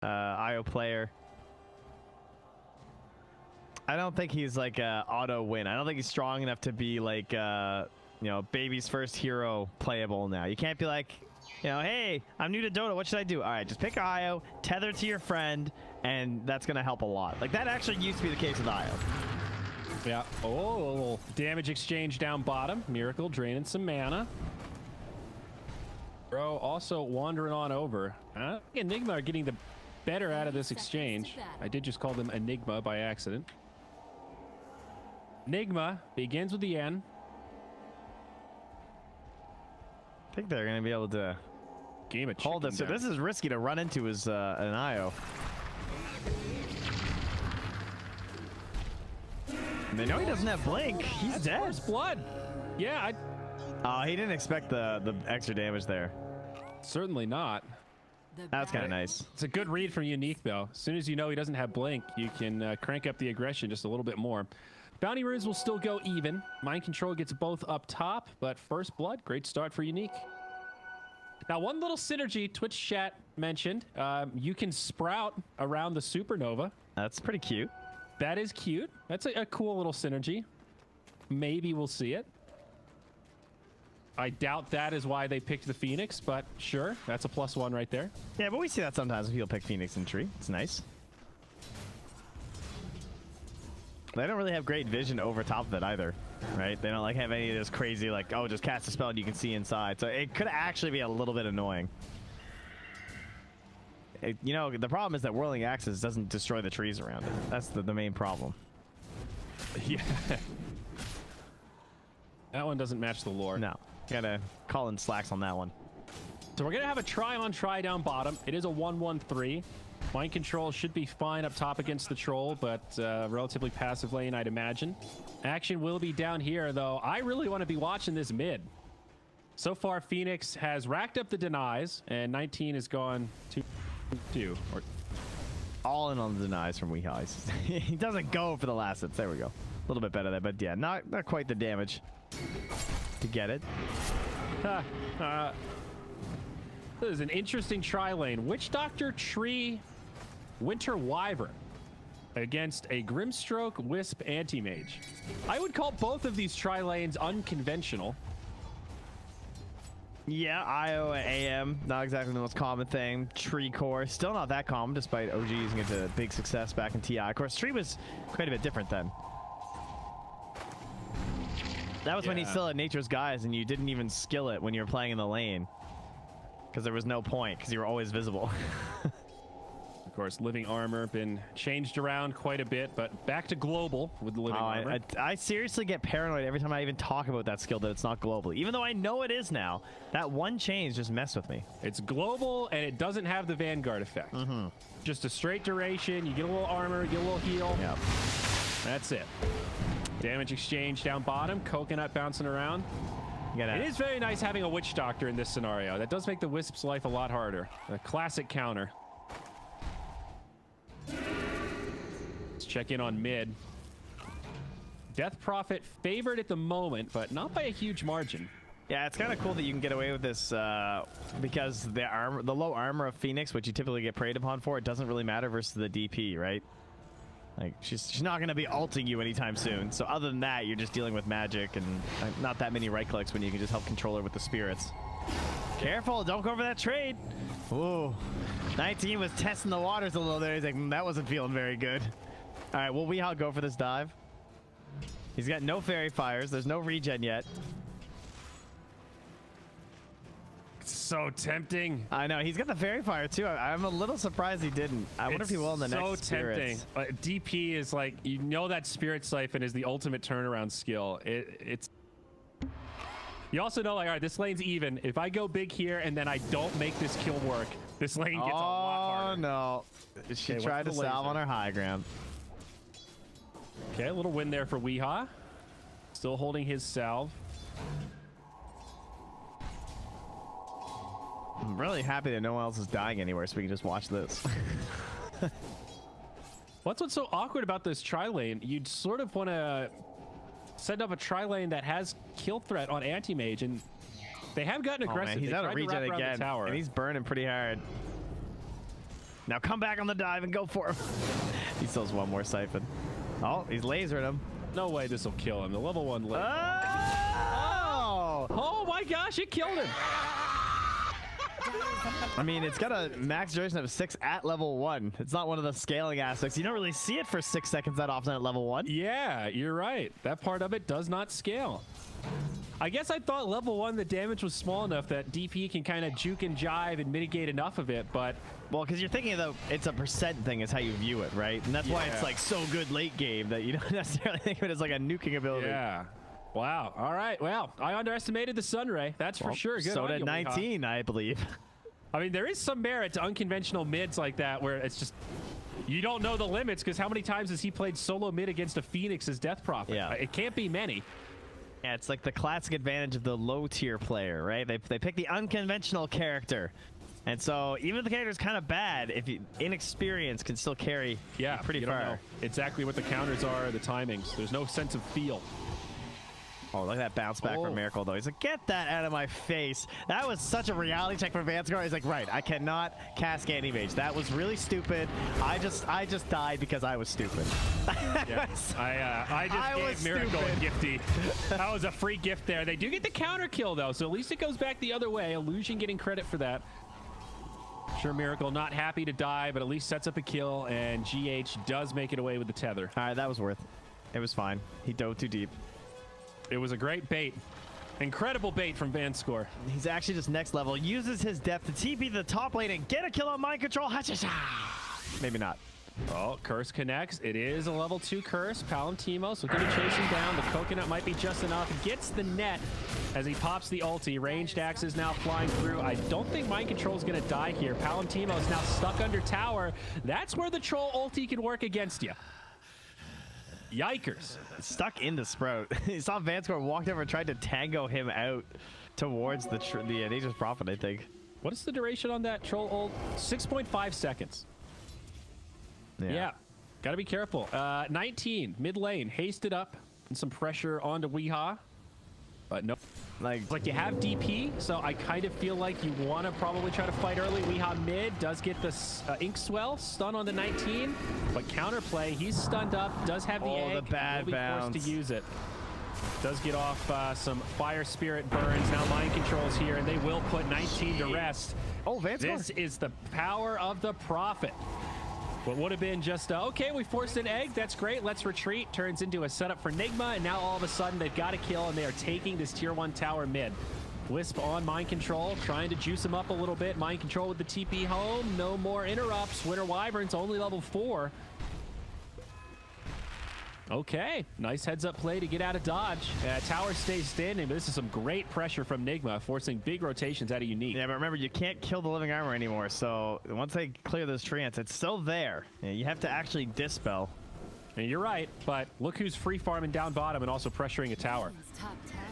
IO player. I don't think he's like a auto win. I don't think he's strong enough to be like you know, baby's first hero playable now. You can't be like, you know, hey, I'm new to Dota. What should I do? All right, just pick IO, tether to your friend, and that's going to help a lot. Like, that actually used to be the case with IO. Yeah. Oh, damage exchange down bottom. Miracle draining some mana. Bro also wandering on over. I think Enigma are getting the better out of this exchange. I did just call them Enigma by accident. Nigma begins with the N. I think they're going to be able to hold this. So this is risky to run into as an IO. And they know he doesn't have Blink. He's That's dead. First blood. Yeah. Oh, he didn't expect the extra damage there. Certainly not. That's kind of nice. It's a good read from Unique, though. As soon as you know he doesn't have Blink, you can crank up the aggression just a little bit more. Bounty runes will still go even. Mind Control gets both up top, but First Blood, great start for Unique. Now, one little synergy Twitch chat mentioned. You can sprout around the Supernova. That's pretty cute. That is cute. That's a cool little synergy. Maybe we'll see it. I doubt that is why they picked the Phoenix, but sure, that's a +1 right there. Yeah, but we see that sometimes when people pick Phoenix and Tree. It's nice. They don't really have great vision over top of it either, right? They don't like have any of those crazy, like, oh, just cast a spell and you can see inside. So it could actually be a little bit annoying. You know, the problem is that Whirling Axis doesn't destroy the trees around it. That's the main problem. Yeah. That one doesn't match the lore. No. Gotta call in slacks on that one. So we're gonna have a try down bottom. It is a 1-1-3. Mind Control should be fine up top against the troll, but relatively passive lane, I'd imagine. Action will be down here, though. I really want to be watching this mid. So far, Phoenix has racked up the denies, and 19 has gone 2-2. Or all in on the denies from Weehighs. He doesn't go for the last hits. There we go. A little bit better there, but yeah, not quite the damage to get it. This is an interesting tri-lane. Witch Doctor, Tree, Winter Wyvern against a Grimstroke, Wisp, Anti-Mage. I would call both of these tri-lanes unconventional. Yeah, IO and AM, not exactly the most common thing. Tree Core, still not that common, despite OG using it to big success back in TI. Of course, Tree was quite a bit different then. That was when he still had Nature's Guise, and you didn't even skill it when you were playing in the lane. Because there was no point, because you were always visible. Of course, Living Armor been changed around quite a bit, but back to global with the Living Armor. I seriously get paranoid every time I even talk about that skill that it's not global. Even though I know it is now, that one change just messed with me. It's global, and it doesn't have the Vanguard effect. Just a straight duration, you get a little armor, you get a little heal. Yep. That's it. Damage exchange down bottom, Coconut bouncing around. It is very nice having a Witch Doctor in this scenario. That does make the Wisp's life a lot harder. A classic counter. Let's check in on mid. Death Prophet favored at the moment, but not by a huge margin. Yeah, it's kind of cool that you can get away with this because the low armor of Phoenix, which you typically get preyed upon for, it doesn't really matter versus the DP, right? Like, she's not going to be ulting you anytime soon. So other than that, you're just dealing with magic and not that many right clicks when you can just help control her with the spirits. Careful, don't go for that trade. Ooh, 19 was testing the waters a little there. He's like, that wasn't feeling very good. All right, will Weehaw go for this dive? He's got no fairy fires. There's no regen yet. So tempting. I know. He's got the fairy fire, too. I'm a little surprised he didn't. I wonder if he will in the next Spirits. So tempting. DP is like, you know that Spirit Siphon is the ultimate turnaround skill. It's... You also know, like, all right, this lane's even. If I go big here and then I don't make this kill work, this lane gets a lot harder. Oh, no. She tried to salve on her high ground. Okay, a little win there for Weehaw. Still holding his salve. I'm really happy that no one else is dying anywhere so we can just watch this. What's so awkward about this tri-lane? You'd sort of want to set up a tri-lane that has kill threat on Anti-Mage, and they have gotten aggressive. Man, he's out of regen again, and he's burning pretty hard. Now come back on the dive and go for him. He still has one more siphon. Oh, he's lasering him. No way this will kill him. The level 1 lit. Oh! Oh my gosh, it killed him. I mean, it's got a max duration of 6 at level 1. It's not one of the scaling aspects. You don't really see it for 6 seconds that often at level 1. Yeah, you're right. That part of it does not scale. I guess I thought level 1 the damage was small enough that DP can kind of juke and jive and mitigate enough of it, but... Well, because you're thinking, though, it's a percent thing is how you view it, right? And that's why it's like so good late game that you don't necessarily think of it as like a nuking ability. Yeah. Wow. All right. Well, I underestimated the Sunray. That's for sure. Good So on did you, 19, I believe. I mean, there is some merit to unconventional mids like that where it's just... You don't know the limits because how many times has he played solo mid against a Phoenix as Death Prophet? Yeah. It can't be many. Yeah, it's like the classic advantage of the low tier player, right? They pick the unconventional character. And so even if the character is kind of bad, if you inexperience can still carry you pretty far. Don't know exactly what the counters are, the timings. There's no sense of feel. Oh, look at that bounce back from Miracle, though. He's like, get that out of my face. That was such a reality check for Vanscore. He's like, right, I cannot cast Anti-Mage. That was really stupid. I just died because I was stupid. Yeah. I just gave Miracle a gifty. That was a free gift there. They do get the counter kill, though, so at least it goes back the other way. Illusion getting credit for that. Sure, Miracle not happy to die, but at least sets up a kill, and GH does make it away with the tether. All right, that was worth it. It was fine. He dove too deep. It was a great bait. Incredible bait from Vanscore. He's actually just next level. Uses his depth to TP the top lane and get a kill on mind control. Maybe not. Oh, Curse connects. It is a level 2 Curse. Palantimos looking to chase him down. The coconut might be just enough. Gets the net as he pops the ulti. Ranged axe is now flying through. I don't think mind control is going to die here. Palantimos now stuck under tower. That's where the troll ulti can work against you. Yikers. Stuck in the Sprout. He saw Vanscore walked over and tried to tango him out towards the Nature's Prophet, I think. What is the duration on that troll ult? 6.5 seconds. Yeah. Got to be careful. 19, mid lane. Hasted up and some pressure onto Weehaw. But no. Like you have DP, so I kind of feel like you want to probably try to fight early. Weehaw mid does get the Ink Swell stun on the 19, but counterplay, he's stunned up, does have the egg, the bad will be bounce. forced to use it. Does get off some Fire Spirit burns. Now mind controls here, and they will put 19 to rest. Oh, Vanscore. This is the power of the Prophet. What would have been just, okay, we forced an egg. That's great. Let's retreat. Turns into a setup for Nigma. And now all of a sudden they've got a kill and they are taking this tier 1 tower mid. Wisp on mind control, trying to juice him up a little bit. Mind control with the TP home. No more interrupts. Winter Wyvern's only level 4. Okay, nice heads-up play to get out of dodge. Tower stays standing, but this is some great pressure from Nigma, forcing big rotations out of Unique. Yeah, but remember, you can't kill the living armor anymore, so once they clear those treants, it's still there. Yeah, you have to actually dispel. And you're right, but look who's free farming down bottom and also pressuring a tower.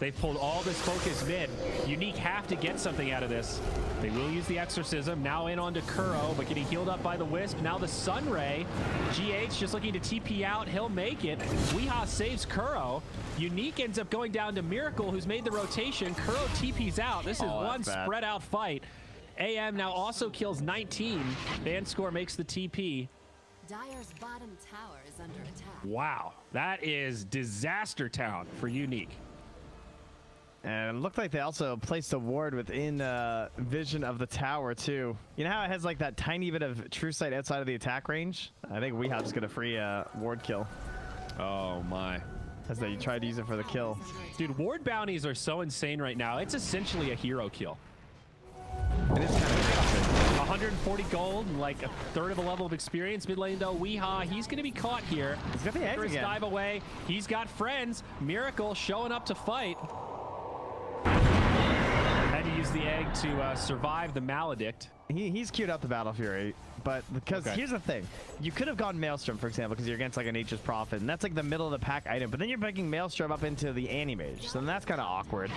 They've pulled all this focus mid. Unique have to get something out of this. They will use the Exorcism. Now in onto Kuro, but getting healed up by the Wisp. Now the Sunray. GH just looking to TP out. He'll make it. Weehaw saves Kuro. Unique ends up going down to Miracle, who's made the rotation. Kuro TP's out. This is one spread out fight. AM now also kills 19. Vanscore makes the TP. Dire's bottom tower is under attack. Wow, that is disaster town for Unique. And it looked like they also placed a ward within vision of the tower, too. You know how it has like that tiny bit of true sight outside of the attack range? I think Weehab's going to free ward kill. Oh, my. As they tried to use it for the kill. Dude, ward bounties are so insane right now. It's essentially a hero kill. It is kind of 140 gold and like a third of a level of experience. Mid lane though, Weehaw, he's going to be caught here. He's got the eggs again. Dive away. He's got friends. Miracle showing up to fight. Had to use the egg to survive the Maledict. He's queued up the Battle Fury, but because here's the thing. You could have gone Maelstrom, for example, because you're against like a Nature's Prophet, and that's like the middle of the pack item, but then you're picking Maelstrom up into the Anti-Mage, so then that's kind of awkward.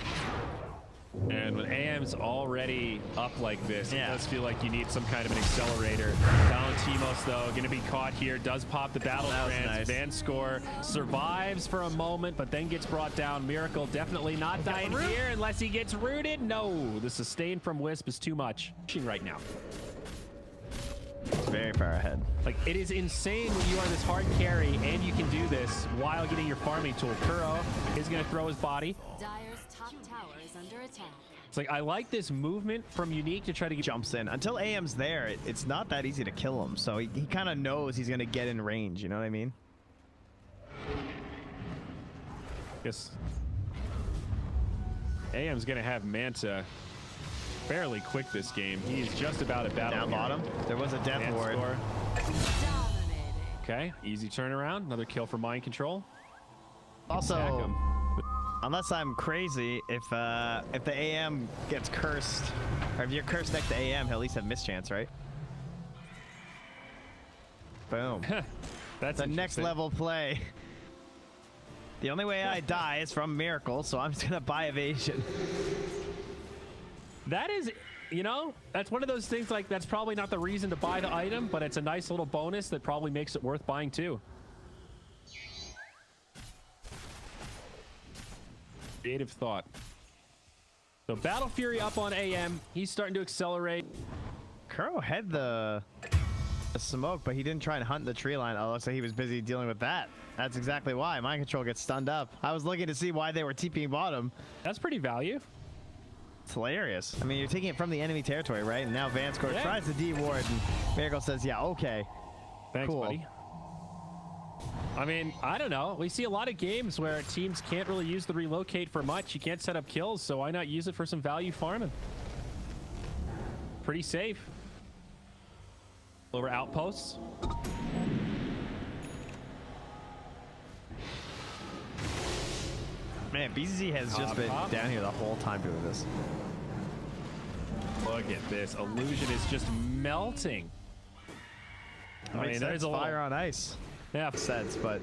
And when AM's already up like this, it does feel like you need some kind of an accelerator. Palantimos, though, going to be caught here. Does pop the battle trance. Vanscore survives for a moment, but then gets brought down. Miracle definitely not dying here unless he gets rooted. No, the sustain from Wisp is too much. Right now. It's very far ahead. Like, it is insane when you are this hard carry and you can do this while getting your farming tool. Kuro is going to throw his body. Dyer's top tower is under attack. It's like, I like this movement from Unique to try to get... Jumps in. Until AM's there, it's not that easy to kill him. So he kind of knows he's going to get in range. You know what I mean? Guess AM's going to have Manta fairly quick this game. He's just about at battle. Down bottom. There was a death ward. Dominating. Okay, easy turnaround. Another kill for Mind Control. Also, unless I'm crazy, if the AM gets cursed, or if you're cursed next to AM, he'll at least have mischance, right? Boom. That's the next level play. The only way I die is from Miracle, so I'm just gonna buy evasion. That is, you know, that's one of those things, like, that's probably not the reason to buy the item, but it's a nice little bonus that probably makes it worth buying too. Creative thought. So Battle Fury up on AM. He's starting to accelerate. Kuro had the smoke, but he didn't try and hunt the tree line. Oh, looks like he was busy dealing with that. That's exactly why Mind Control gets stunned up. I was looking to see why they were TPing bottom. That's pretty value. It's hilarious. I mean, you're taking it from the enemy territory, right? And now Vanscore tries to D-ward, and Miracle says, yeah, okay. Thanks, cool. buddy. I mean, I don't know. We see a lot of games where teams can't really use the relocate for much. You can't set up kills, so why not use it for some value farming? Pretty safe. Over outposts. Man, BZZ has just been down here the whole time doing this. Look at this. Illusion is just melting. I mean, there's a fire on ice. Yeah, Sense, but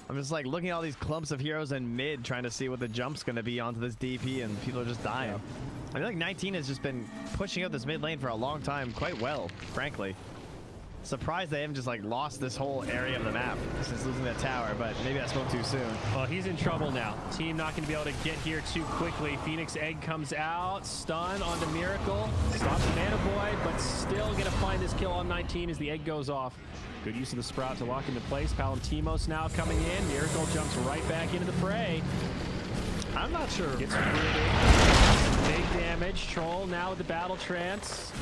I'm just like looking at all these clumps of heroes in mid, trying to see what the jump's going to be onto this DP, and people are just dying. Yeah. I feel like 19 has just been pushing up this mid lane for a long time quite well, frankly. Surprised they haven't just like lost this whole area of the map since losing that tower, but maybe I spoke too soon. Well, he's in trouble now. Team not going to be able to get here too quickly. Phoenix Egg comes out, stun onto Miracle, stops Mana Void, but still going to find this kill on 19 as the egg goes off. Good use of the Sprout to lock into place. Palantimos now coming in. Miracle jumps right back into the fray. I'm not sure. Gets critted. Big damage. Troll now with the battle trance.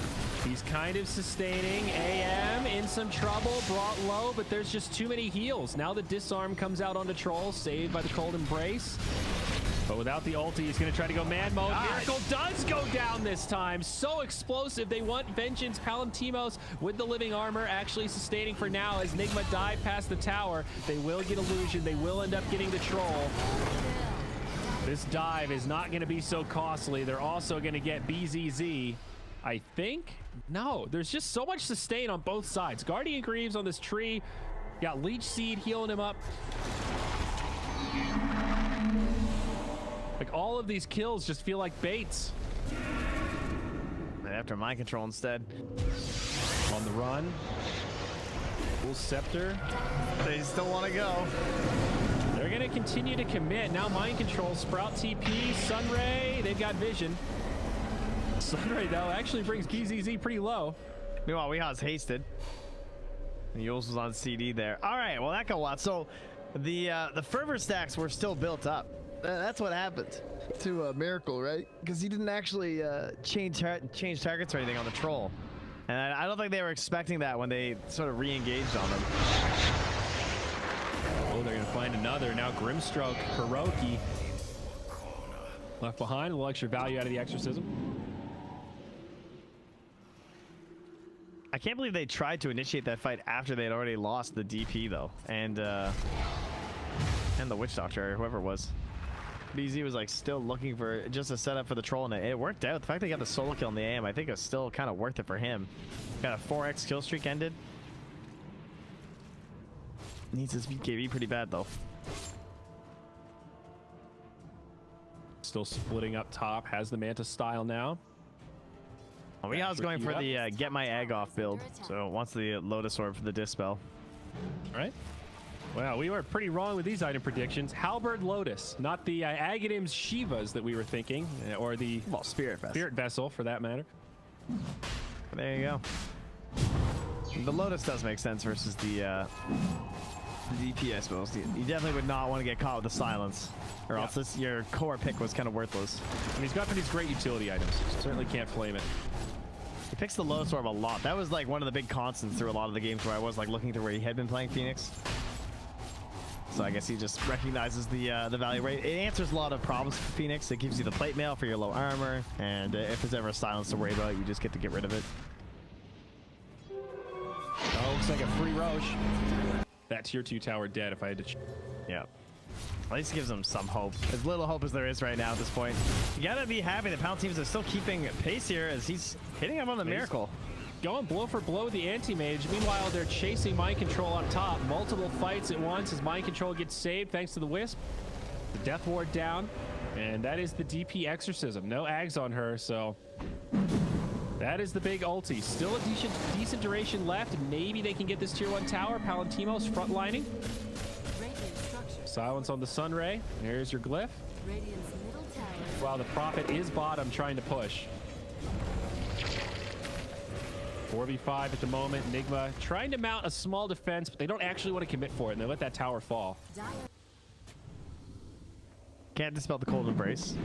He's kind of sustaining. AM in some trouble, brought low, but there's just too many heals. Now the disarm comes out onto Troll, saved by the cold embrace. But without the ulti, he's going to try to go man mode. Miracle does go down this time. So explosive. They want vengeance. Palantimos with the living armor actually sustaining for now as Nigma dive past the tower. They will get illusion. They will end up getting the Troll. This dive is not going to be so costly. They're also going to get BZZ, I think. No, there's just so much sustain on both sides. Guardian Greaves on this tree. Got Leech Seed healing him up. Like, all of these kills just feel like baits. And after Mind Control instead. On the run. Full Scepter. They still want to go. They're going to continue to commit. Now Mind Control, Sprout TP, Sunray. They've got vision. Sunray, though, actually brings BZZ pretty low. Meanwhile, Weeha's hasted. And Yules was on CD there. All right, well, that got a lot. So the fervor stacks were still built up. That's what happened to Miracle, right? Because he didn't actually change targets or anything on the Troll. And I don't think they were expecting that when they sort of re-engaged on them. Oh, they're going to find another. Now Grimstroke, Hiroki. Left behind, a little extra value out of the Exorcism. I can't believe they tried to initiate that fight after they had already lost the DP, though. And the Witch Doctor, or whoever it was. BZ was like still looking for just a setup for the Troll, and it worked out. The fact they got the solo kill in the AM, I think it was still kind of worth it for him. Got a 4x kill streak ended. Needs his BKB pretty bad, though. Still splitting up top, has the Manta style now. Weeha's going for the get my egg off build, so wants the Lotus Orb for the Dispel. All right. Wow, we were pretty wrong with these item predictions. Halberd Lotus, not the Aghadim's Shivas that we were thinking, or the Spirit Vessel. Spirit Vessel for that matter. There you go. The Lotus does make sense versus the DP, I suppose. You definitely would not want to get caught with the silence, or else your core pick was kind of worthless. And he's got these great utility items. Certainly can't flame it. He picks the Lotus Orb a lot. That was like one of the big constants through a lot of the games where I was like looking through where he had been playing Phoenix. So I guess he just recognizes the value rate. It answers a lot of problems for Phoenix. It gives you the plate mail for your low armor, and if there's ever a silence to worry about, you just get to get rid of it. Oh, looks like a free Roche. That tier 2 tower dead if I had to... Yeah. At least it gives them some hope. As little hope as there is right now at this point. You gotta be happy that Pound teams are still keeping pace here as he's hitting up on the Miracle. Going blow for blow with the anti-mage. Meanwhile, they're chasing Mind Control up top. Multiple fights at once as Mind Control gets saved thanks to the Wisp. The Death Ward down. And that is the DP Exorcism. No Ags on her, so... That is the big ulti. Still a decent duration left. Maybe they can get this tier 1 tower. Palantimos frontlining. Silence on the Sunray. There's your glyph. While the Prophet is bottom trying to push. 4v5 at the moment. Nigma trying to mount a small defense, but they don't actually want to commit for it, and they let that tower fall. Can't dispel the cold embrace.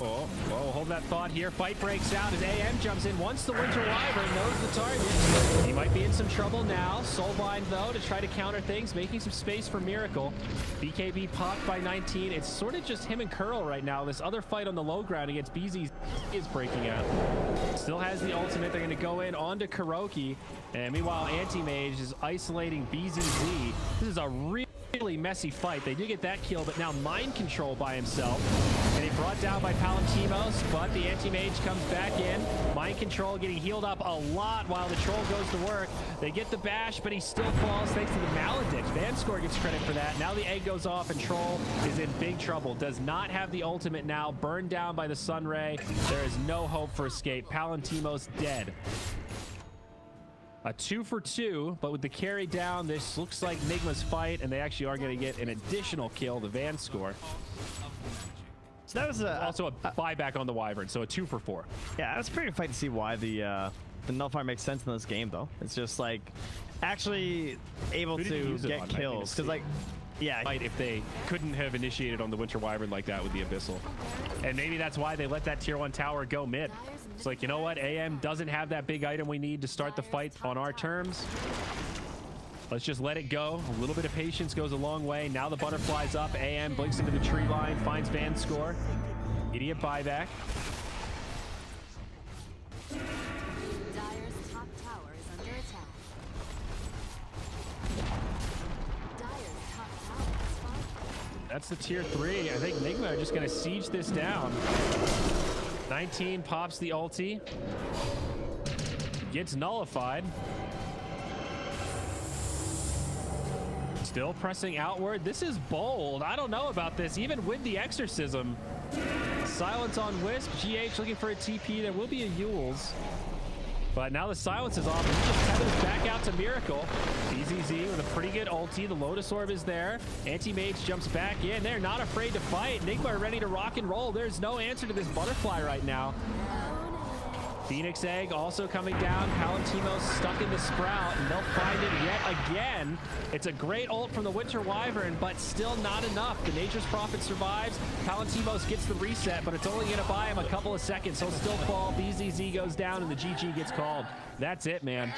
Oh, hold that thought here. Fight breaks out as AM jumps in. Once the Winter Wyvern knows the target, he might be in some trouble now. Soulbind, though, to try to counter things, making some space for Miracle. BKB popped by 19. It's sort of just him and Curl right now. This other fight on the low ground against BZ is breaking out. Still has the ultimate. They're going to go in onto Kuroki. And meanwhile, Anti-Mage is isolating BZZ. This is a really messy fight. They do get that kill, but now Mind Control by himself. And he brought down by Palantimos, but the Anti-Mage comes back in. Mind Control getting healed up a lot while the Troll goes to work. They get the bash, but he still falls thanks to the Maledict. Vanscore gets credit for that. Now the egg goes off, and Troll is in big trouble. Does not have the ultimate now. Burned down by the Sunray. There is no hope for escape. Palantimos dead. A 2 for 2, but with the carry down, this looks like Nigma's fight, and they actually are going to get an additional kill, the Vanscore. So that was also a buyback on the Wyvern, so a 2 for 4. Yeah, it's pretty fight to see why the Nullifier makes sense in this game, though. It's just like actually able to get kills, because like, yeah, if they couldn't have initiated on the Winter Wyvern like that with the Abyssal, and maybe that's why they let that tier 1 tower go mid. It's like, you know what, AM doesn't have that big item we need to start the fight on our terms. Let's just let it go. A little bit of patience goes a long way. Now the butterfly's up. AM blinks into the tree line, finds Vanscore. Idiot buyback. Dire's top tower is under attack. Dire's top tower is falling. That's the tier 3. I think Nigma are just going to siege this down. 19 pops the ulti. Gets nullified. Still pressing outward. This is bold. I don't know about this. Even with the Exorcism. Silence on Wisp. GH looking for a TP. There will be a Yules. But now the silence is off. And he just tethers back out to Miracle. BZZ with a pretty good ulti. The Lotus Orb is there. Anti-Mage jumps back in. They're not afraid to fight. Nigma are ready to rock and roll. There's no answer to this butterfly right now. Phoenix Egg also coming down. Palantimos stuck in the Sprout, and they'll find it yet again. It's a great ult from the Winter Wyvern, but still not enough. The Nature's Prophet survives. Palantimos gets the reset, but it's only going to buy him a couple of seconds. He'll still fall. BZZ goes down, and the GG gets called. That's it, man.